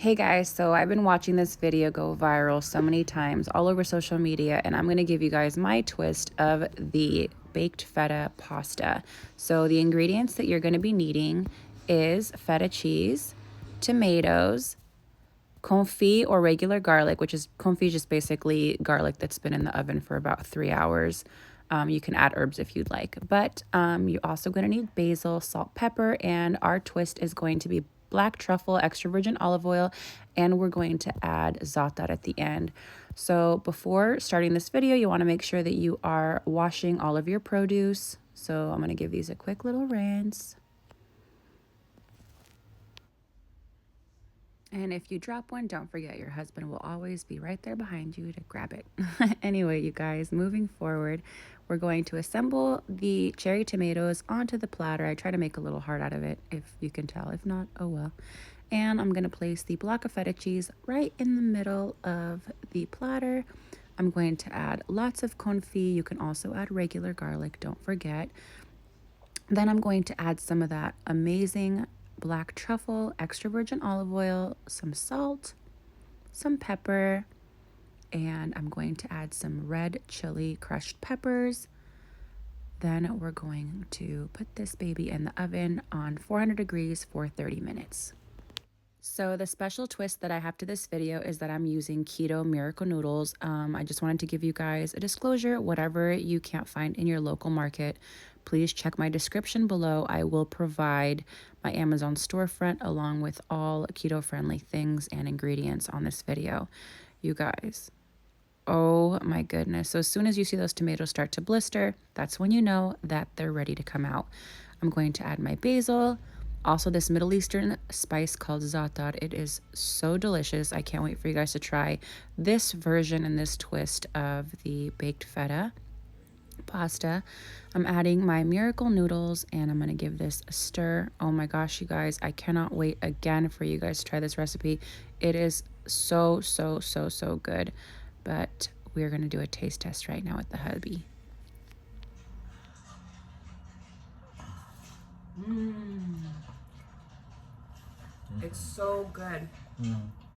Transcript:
Hey guys, so I've been watching this video go viral so many times all over social media, and I'm going to give you guys my twist of the baked feta pasta. So the ingredients that you're going to be needing is feta cheese, tomatoes, confit or regular garlic, which is confit just basically garlic that's been in the oven for about 3 hours. You can add herbs if you'd like, but you're also going to need basil, salt, pepper, and our twist is going to be black truffle, extra virgin olive oil, and we're going to add Zatar at the end. So before starting this video, you want to make sure that you are washing all of your produce. So I'm going to give these a quick little rinse. And if you drop one, don't forget your husband will always be right there behind you to grab it. Anyway, you guys, moving forward, we're going to assemble the cherry tomatoes onto the platter. I try to make a little heart out of it, if you can tell. If not, oh well. And I'm going to place the block of feta cheese right in the middle of the platter. I'm going to add lots of confit. You can also add regular garlic, don't forget. Then I'm going to add some of that amazing black truffle, extra virgin olive oil, some salt, some pepper, and I'm going to add some red chili crushed peppers. Then we're going to put this baby in the oven on 400 degrees for 30 minutes. So the special twist that I have to this video is that I'm using keto miracle noodles. I just wanted to give you guys a disclosure. Whatever you can't find in your local market, please check my description below. I will provide my Amazon storefront along with all keto-friendly things and ingredients on this video. You guys, oh my goodness. So as soon as you see those tomatoes start to blister, that's when you know that they're ready to come out. I'm going to add my basil. Also, this Middle Eastern spice called Zatar. It is so delicious. I can't wait for you guys to try this version and this twist of the baked feta pasta. I'm adding my miracle noodles and I'm going to give this a stir. Oh my gosh, you guys, I cannot wait again for you guys to try this recipe. It is so good. But we're going to do a taste test right now with the hubby. It's so good.